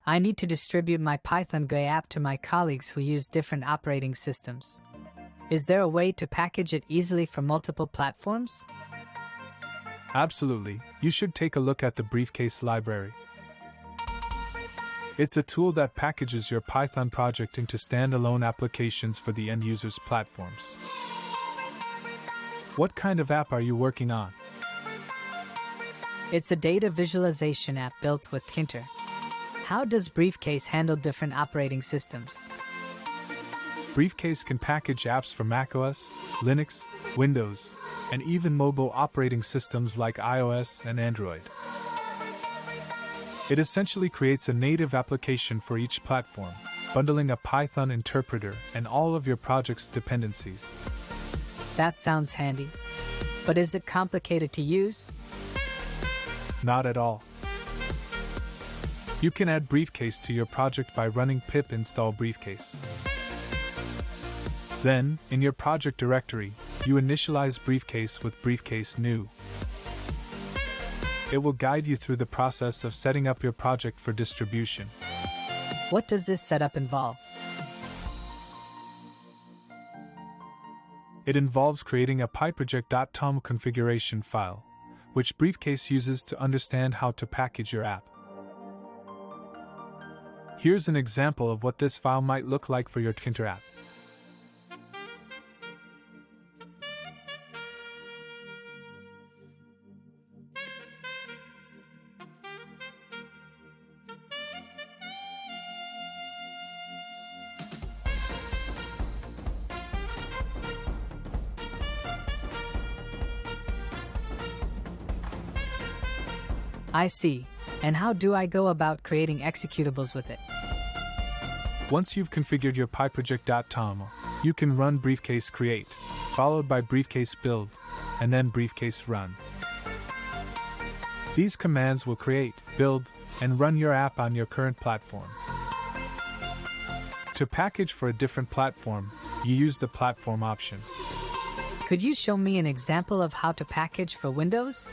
I need to distribute my Python GUI app to my colleagues who use different operating systems. Is there a way to package it easily for multiple platforms? Absolutely. You should take a look at the Briefcase library. It's a tool that packages your Python project into standalone applications for the end user's platforms. What kind of app are you working on? It's a data visualization app built with Tkinter. How does Briefcase handle different operating systems? Briefcase can package apps for macOS, Linux, Windows, and even mobile operating systems like iOS and Android. It essentially creates a native application for each platform, bundling a Python interpreter and all of your project's dependencies. That sounds handy. But is it complicated to use? Not at all. You can add Briefcase to your project by running pip install Briefcase. Then, in your project directory, you initialize Briefcase with Briefcase new. It will guide you through the process of setting up your project for distribution. What does this setup involve? It involves creating a pyproject.tom configuration file, which Briefcase uses to understand how to package your app. Here's an example of what this file might look like for your Tkinter app. I see. And how do I go about creating executables with it? Once you've configured your pyproject.tom, you can run Briefcase create, followed by Briefcase build, and then Briefcase run. These commands will create, build, and run your app on your current platform. To package for a different platform, you use the platform option. Could you show me an example of how to package for Windows?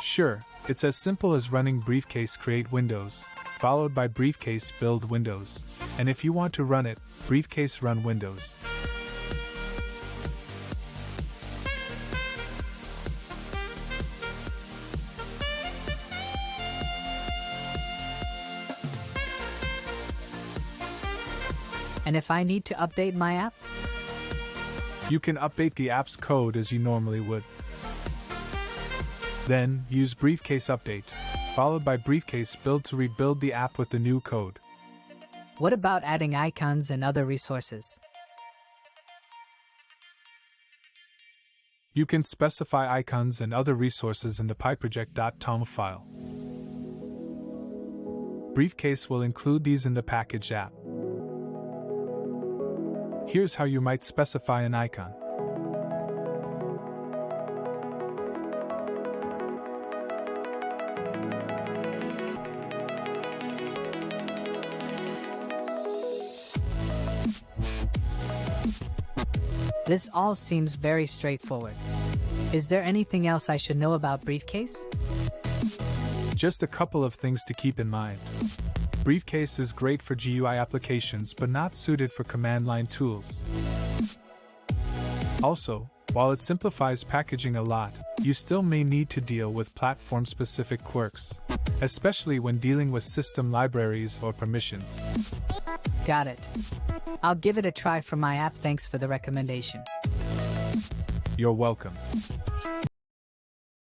Sure, it's as simple as running Briefcase create Windows, followed by Briefcase build Windows, and if you want to run it, Briefcase run Windows. And if I need to update my app? You can update the app's code as you normally would. Then, use Briefcase update, followed by Briefcase build to rebuild the app with the new code. What about adding icons and other resources? You can specify icons and other resources in the pyproject.tom file. Briefcase will include these in the package app. Here's how you might specify an icon. This all seems very straightforward. Is there anything else I should know about Briefcase? Just a couple of things to keep in mind. Briefcase is great for GUI applications but not suited for command line tools. Also, while it simplifies packaging a lot, you still may need to deal with platform-specific quirks, especially when dealing with system libraries or permissions. Got it. I'll give it a try for my app. Thanks for the recommendation. You're welcome.